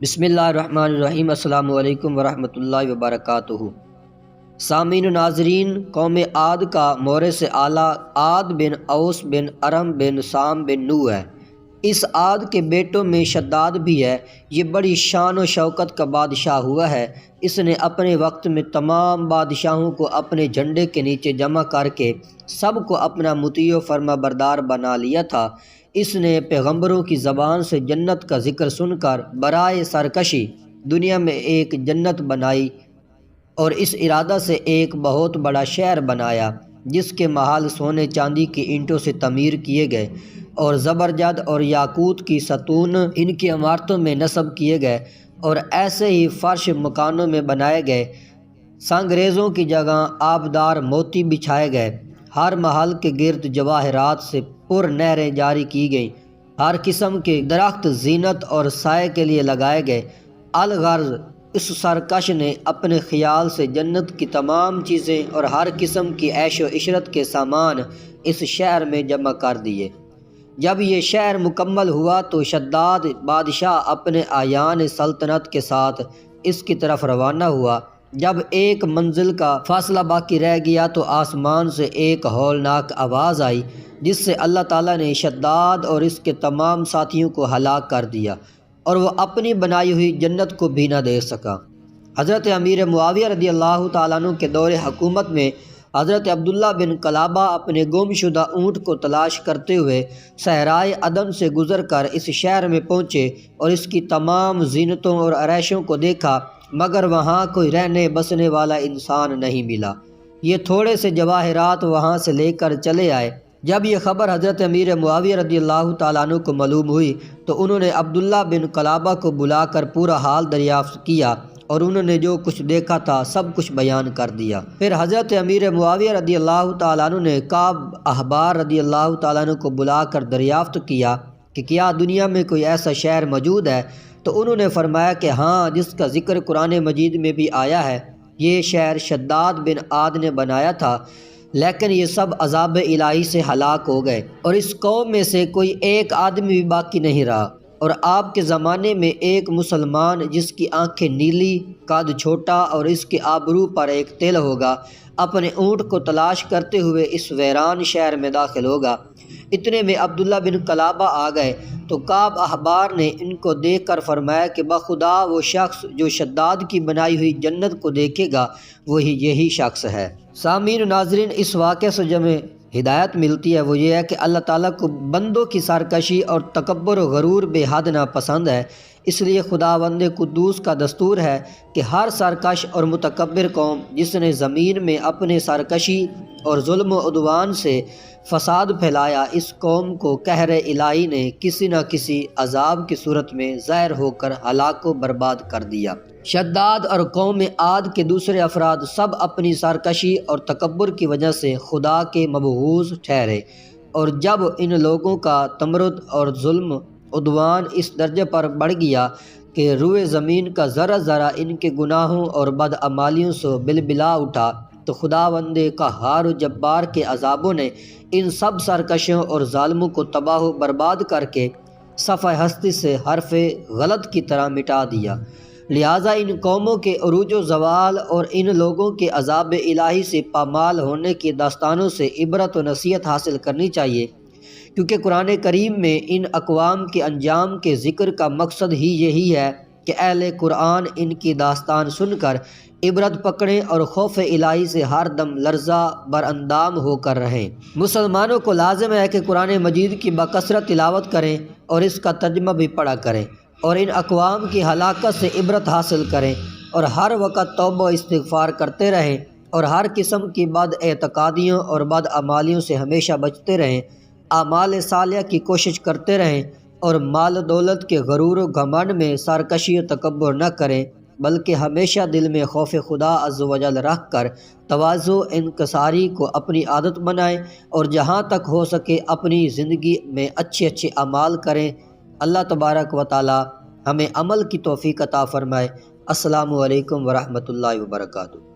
بسم اللہ الرحمن الرحیم۔ السلام علیکم ورحمۃ اللہ وبرکاتہ۔ سامعین و ناظرین، قوم عاد کا مورث سے اعلیٰ عاد بن اوس بن ارم بن سام بن نوح ہے۔ اس عاد کے بیٹوں میں شداد بھی ہے۔ یہ بڑی شان و شوکت کا بادشاہ ہوا ہے۔ اس نے اپنے وقت میں تمام بادشاہوں کو اپنے جھنڈے کے نیچے جمع کر کے سب کو اپنا مطیع و فرما بردار بنا لیا تھا۔ اس نے پیغمبروں کی زبان سے جنت کا ذکر سن کر برائے سرکشی دنیا میں ایک جنت بنائی اور اس ارادہ سے ایک بہت بڑا شہر بنایا جس کے محل سونے چاندی کی اینٹوں سے تعمیر کیے گئے اور زبرجد اور یاقوت کی ستون ان کی عمارتوں میں نصب کیے گئے اور ایسے ہی فرش مکانوں میں بنائے گئے۔ سنگریزوں کی جگہ آبدار موتی بچھائے گئے۔ ہر محل کے گرد جواہرات سے پر نہریں جاری کی گئیں۔ ہر قسم کے درخت زینت اور سائے کے لیے لگائے گئے۔ الغرض اس سرکش نے اپنے خیال سے جنت کی تمام چیزیں اور ہر قسم کی عیش و عشرت کے سامان اس شہر میں جمع کر دیے۔ جب یہ شہر مکمل ہوا تو شداد بادشاہ اپنے اعیان سلطنت کے ساتھ اس کی طرف روانہ ہوا۔ جب ایک منزل کا فاصلہ باقی رہ گیا تو آسمان سے ایک ہولناک آواز آئی جس سے اللہ تعالیٰ نے شداد اور اس کے تمام ساتھیوں کو ہلاک کر دیا اور وہ اپنی بنائی ہوئی جنت کو بھی نہ دیکھ سکا۔ حضرت امیر معاویہ رضی اللہ تعالیٰ عنہ کے دور حکومت میں حضرت عبداللہ بن قلابہ اپنے گم شدہ اونٹ کو تلاش کرتے ہوئے صحرائے عدن سے گزر کر اس شہر میں پہنچے اور اس کی تمام زینتوں اور عریشوں کو دیکھا، مگر وہاں کوئی رہنے بسنے والا انسان نہیں ملا۔ یہ تھوڑے سے جواہرات وہاں سے لے کر چلے آئے۔ جب یہ خبر حضرت امیر معاویہ رضی اللہ تعالیٰ عنہ کو معلوم ہوئی تو انہوں نے عبداللہ بن قلابہ کو بلا کر پورا حال دریافت کیا اور انہوں نے جو کچھ دیکھا تھا سب کچھ بیان کر دیا۔ پھر حضرت امیر معاویہ رضی اللہ تعالیٰ عنہ نے کعب احبار رضی اللہ تعالیٰ عنہ کو بلا کر دریافت کیا کہ کیا دنیا میں کوئی ایسا شہر موجود ہے؟ تو انہوں نے فرمایا کہ ہاں، جس کا ذکر قرآن مجید میں بھی آیا ہے۔ یہ شہر شداد بن عاد نے بنایا تھا، لیکن یہ سب عذاب الہی سے ہلاک ہو گئے اور اس قوم میں سے کوئی ایک آدمی بھی باقی نہیں رہا۔ اور آپ کے زمانے میں ایک مسلمان جس کی آنکھیں نیلی، قد چھوٹا اور اس کے آبرو پر ایک تل ہوگا، اپنے اونٹ کو تلاش کرتے ہوئے اس ویران شہر میں داخل ہوگا۔ اتنے میں عبداللہ بن قلابہ آ گئے تو کعب احبار نے ان کو دیکھ کر فرمایا کہ بخدا وہ شخص جو شداد کی بنائی ہوئی جنت کو دیکھے گا وہی یہی شخص ہے۔ سامعین و ناظرین، اس واقعے سے جو ہمیں ہدایت ملتی ہے وہ یہ ہے کہ اللہ تعالیٰ کو بندوں کی سرکشی اور تکبر و غرور بے حد ناپسند ہے۔ اس لیے خداوند قدوس کا دستور ہے کہ ہر سرکش اور متکبر قوم جس نے زمین میں اپنے سرکشی اور ظلم و عدوان سے فساد پھیلایا، اس قوم کو قہر الہی نے کسی نہ کسی عذاب کی صورت میں ظاہر ہو کر ہلاک و برباد کر دیا۔ شداد اور قوم عاد کے دوسرے افراد سب اپنی سرکشی اور تکبر کی وجہ سے خدا کے مبغوض ٹھہرے، اور جب ان لوگوں کا تمرد اور ظلم عدوان اس درجے پر بڑھ گیا کہ روئے زمین کا ذرہ ذرہ ان کے گناہوں اور بدعمالیوں سے بلبلا اٹھا، تو خداوند قہار و جبار کے عذابوں نے ان سب سرکشوں اور ظالموں کو تباہ و برباد کر کے صفحہ ہستی سے حرف غلط کی طرح مٹا دیا۔ لہٰذا ان قوموں کے عروج و زوال اور ان لوگوں کے عذاب الہی سے پامال ہونے کی داستانوں سے عبرت و نصیحت حاصل کرنی چاہیے، کیونکہ قرآن کریم میں ان اقوام کے انجام کے ذکر کا مقصد ہی یہی ہے کہ اہل قرآن ان کی داستان سن کر عبرت پکڑیں اور خوف الہی سے ہر دم لرزہ براندام ہو کر رہیں۔ مسلمانوں کو لازم ہے کہ قرآن مجید کی بکثرت تلاوت کریں اور اس کا ترجمہ بھی پڑھا کریں اور ان اقوام کی ہلاکت سے عبرت حاصل کریں اور ہر وقت توبہ و استغفار کرتے رہیں اور ہر قسم کی بد اعتقادیوں اور بد اعمالیوں سے ہمیشہ بچتے رہیں، اعمال صالحہ کی کوشش کرتے رہیں اور مال دولت کے غرور و گھمنڈ میں سرکشی و تکبر نہ کریں، بلکہ ہمیشہ دل میں خوف خدا عز و جل رکھ کر تواضع و انکساری کو اپنی عادت بنائیں اور جہاں تک ہو سکے اپنی زندگی میں اچھے اعمال کریں۔ اللہ تبارک و تعالی ہمیں عمل کی توفیق عطا فرمائے۔ السلام علیکم ورحمۃ اللہ وبرکاتہ۔